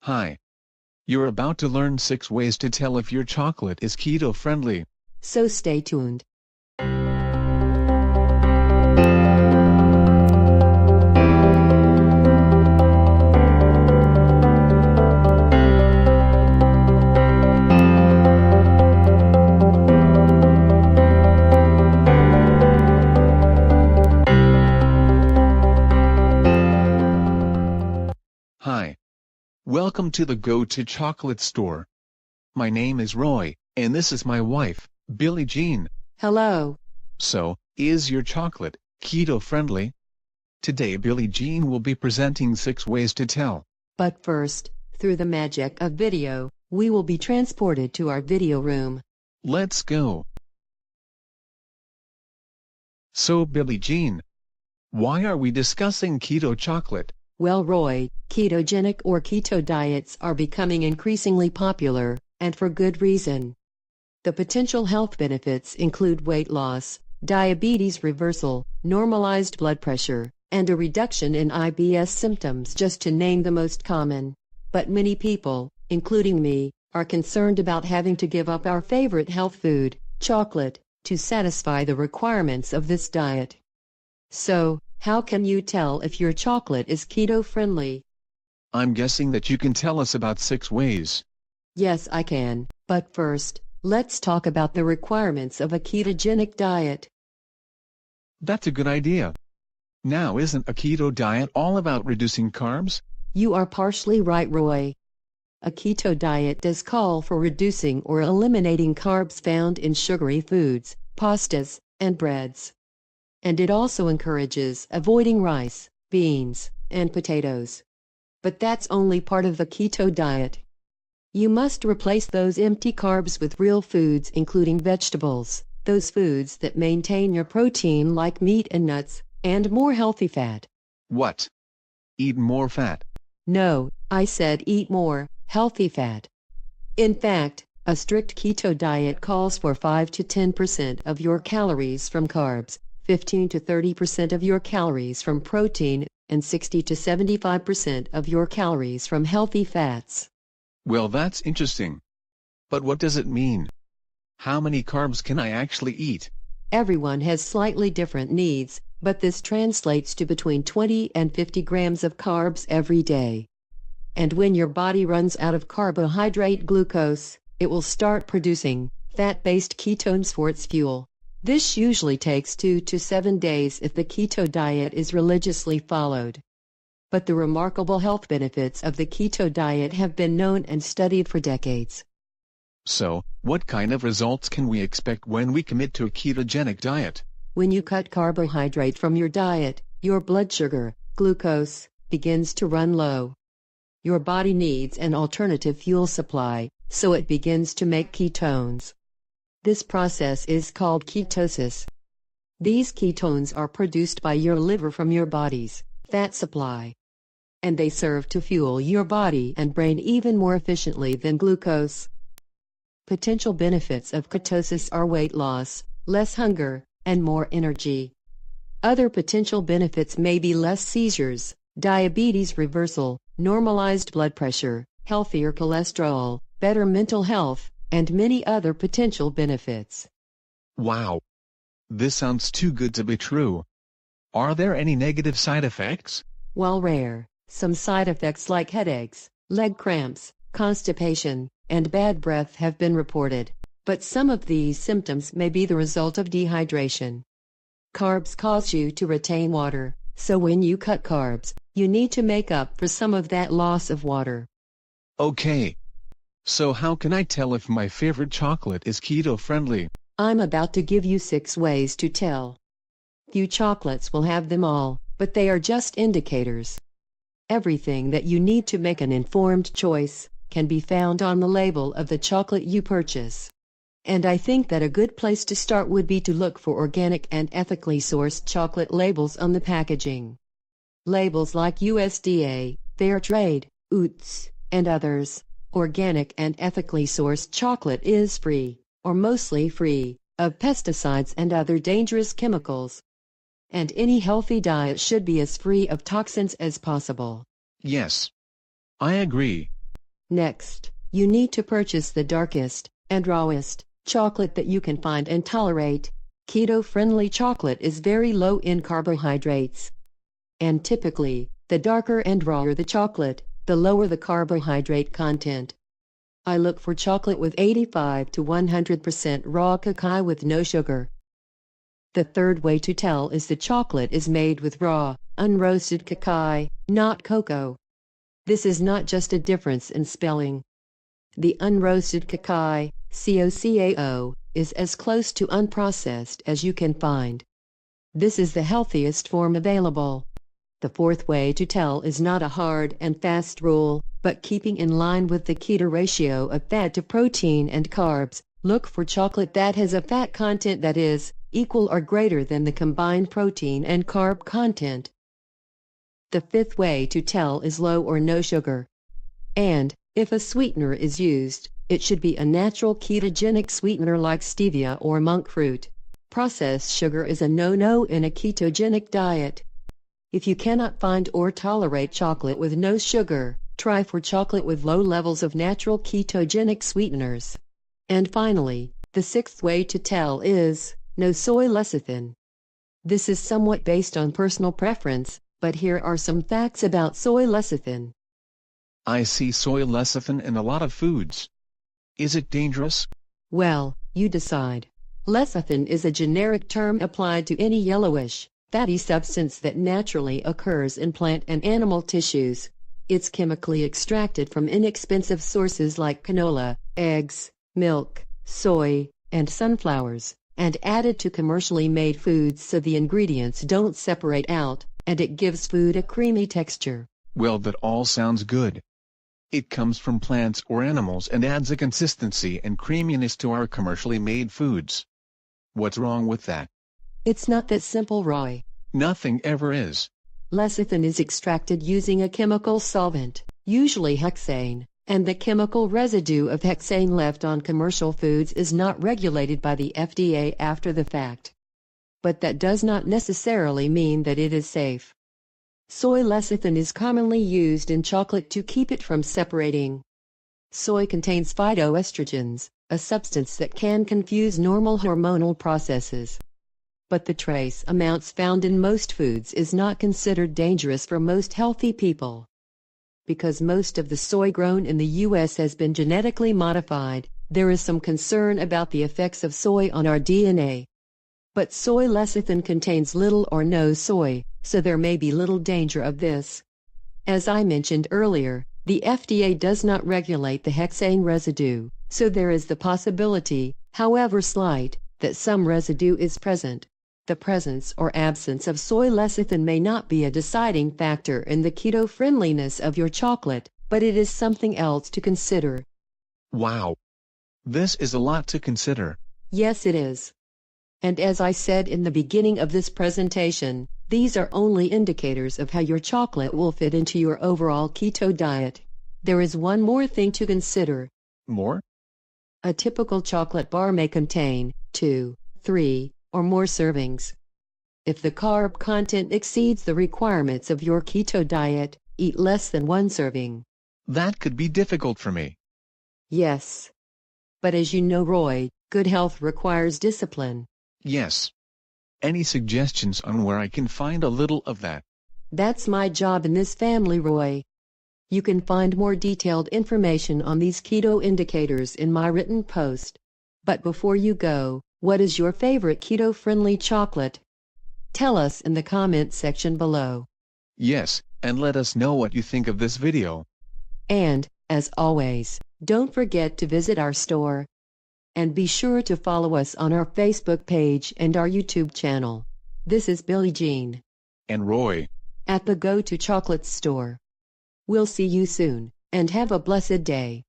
Hi. You're about to learn 6 ways to tell if your chocolate is keto-friendly. So stay tuned. Hi. Welcome to the Go-To Chocolate Store. My name is Roy, and this is my wife, Billie Jean. Hello. So, is your chocolate keto-friendly? Today Billie Jean will be presenting 6 ways to tell. But first, through the magic of video, we will be transported to our video room. Let's go. So Billie Jean, why are we discussing keto chocolate? Well, Roy, ketogenic or keto diets are becoming increasingly popular, and for good reason. The potential health benefits include weight loss, diabetes reversal, normalized blood pressure, and a reduction in IBS symptoms, just to name the most common. But many people, including me, are concerned about having to give up our favorite health food, chocolate, to satisfy the requirements of this diet. So, how can you tell if your chocolate is keto-friendly? I'm guessing that you can tell us about 6 ways. Yes, I can, but first, let's talk about the requirements of a ketogenic diet. That's a good idea. Now, isn't a keto diet all about reducing carbs? You are partially right, Roy. A keto diet does call for reducing or eliminating carbs found in sugary foods, pastas, and breads. And it also encourages avoiding rice, beans, and potatoes. But that's only part of the keto diet. You must replace those empty carbs with real foods, including vegetables, those foods that maintain your protein like meat and nuts, and more healthy fat. What? Eat more fat? No, I said eat more healthy fat. In fact, a strict keto diet calls for 5 to 10% of your calories from carbs, 15 to 30% of your calories from protein, and 60 to 75% of your calories from healthy fats. Well, that's interesting. But what does it mean? How many carbs can I actually eat? Everyone has slightly different needs, but this translates to between 20 and 50 grams of carbs every day. And when your body runs out of carbohydrate glucose, it will start producing fat-based ketones for its fuel. This usually takes 2 to 7 days if the keto diet is religiously followed. But the remarkable health benefits of the keto diet have been known and studied for decades. So, what kind of results can we expect when we commit to a ketogenic diet? When you cut carbohydrate from your diet, your blood sugar, glucose, begins to run low. Your body needs an alternative fuel supply, so it begins to make ketones. This process is called ketosis. These ketones are produced by your liver from your body's fat supply. And they serve to fuel your body and brain even more efficiently than glucose. Potential benefits of ketosis are weight loss, less hunger, and more energy. Other potential benefits may be less seizures, diabetes reversal, normalized blood pressure, healthier cholesterol, better mental health, and many other potential benefits. Wow! This sounds too good to be true. Are there any negative side effects? While rare, some side effects like headaches, leg cramps, constipation, and bad breath have been reported, but some of these symptoms may be the result of dehydration. Carbs cause you to retain water, so when you cut carbs, you need to make up for some of that loss of water. Okay. So how can I tell if my favorite chocolate is keto-friendly? I'm about to give you 6 ways to tell. Few chocolates will have them all, but they are just indicators. Everything that you need to make an informed choice can be found on the label of the chocolate you purchase. And I think that a good place to start would be to look for organic and ethically sourced chocolate labels on the packaging. Labels like USDA, Fair Trade, UTZ, and others. Organic and ethically sourced chocolate is free, or mostly free, of pesticides and other dangerous chemicals. And any healthy diet should be as free of toxins as possible. Yes. I agree. Next, you need to purchase the darkest and rawest chocolate that you can find and tolerate. Keto-friendly chocolate is very low in carbohydrates. And typically, the darker and rawer the chocolate, the lower the carbohydrate content. I look for chocolate with 85 to 100% raw cacao with no sugar. The third way to tell is the chocolate is made with raw, unroasted cacao, not cocoa. This is not just a difference in spelling. The unroasted cacao, COCAO, is as close to unprocessed as you can find. This is the healthiest form available. The fourth way to tell is not a hard and fast rule, but keeping in line with the keto ratio of fat to protein and carbs. Look for chocolate that has a fat content that is equal or greater than the combined protein and carb content. The fifth way to tell is low or no sugar. And, if a sweetener is used, it should be a natural ketogenic sweetener like stevia or monk fruit. Processed sugar is a no-no in a ketogenic diet. If you cannot find or tolerate chocolate with no sugar, try for chocolate with low levels of natural ketogenic sweeteners. And finally, the sixth way to tell is no soy lecithin. This is somewhat based on personal preference, but here are some facts about soy lecithin. I see soy lecithin in a lot of foods. Is it dangerous? Well, you decide. Lecithin is a generic term applied to any yellowish, fatty substance that naturally occurs in plant and animal tissues. It's chemically extracted from inexpensive sources like canola, eggs, milk, soy, and sunflowers, and added to commercially made foods so the ingredients don't separate out, and it gives food a creamy texture. Well, that all sounds good. It comes from plants or animals and adds a consistency and creaminess to our commercially made foods. What's wrong with that? It's not that simple, Roy. Nothing ever is. Lecithin is extracted using a chemical solvent, usually hexane, and the chemical residue of hexane left on commercial foods is not regulated by the FDA after the fact. But that does not necessarily mean that it is safe. Soy lecithin is commonly used in chocolate to keep it from separating. Soy contains phytoestrogens, a substance that can confuse normal hormonal processes. But the trace amounts found in most foods is not considered dangerous for most healthy people. Because most of the soy grown in the U.S. has been genetically modified, there is some concern about the effects of soy on our DNA. But soy lecithin contains little or no soy, so there may be little danger of this. As I mentioned earlier, the FDA does not regulate the hexane residue, so there is the possibility, however slight, that some residue is present. The presence or absence of soy lecithin may not be a deciding factor in the keto-friendliness of your chocolate, but it is something else to consider. Wow. This is a lot to consider. Yes, it is. And as I said in the beginning of this presentation, these are only indicators of how your chocolate will fit into your overall keto diet. There is one more thing to consider. More? A typical chocolate bar may contain 2, 3, or more servings. If the carb content exceeds the requirements of your keto diet, eat less than 1 serving. That could be difficult for me. Yes. But as you know, Roy, good health requires discipline. Yes. Any suggestions on where I can find a little of that? That's my job in this family, Roy. You can find more detailed information on these keto indicators in my written post. But before you go, what is your favorite keto-friendly chocolate? Tell us in the comment section below. Yes, and let us know what you think of this video. And, as always, don't forget to visit our store. And be sure to follow us on our Facebook page and our YouTube channel. This is Billie Jean. And Roy. At the Go to Chocolate Store. We'll see you soon, and have a blessed day.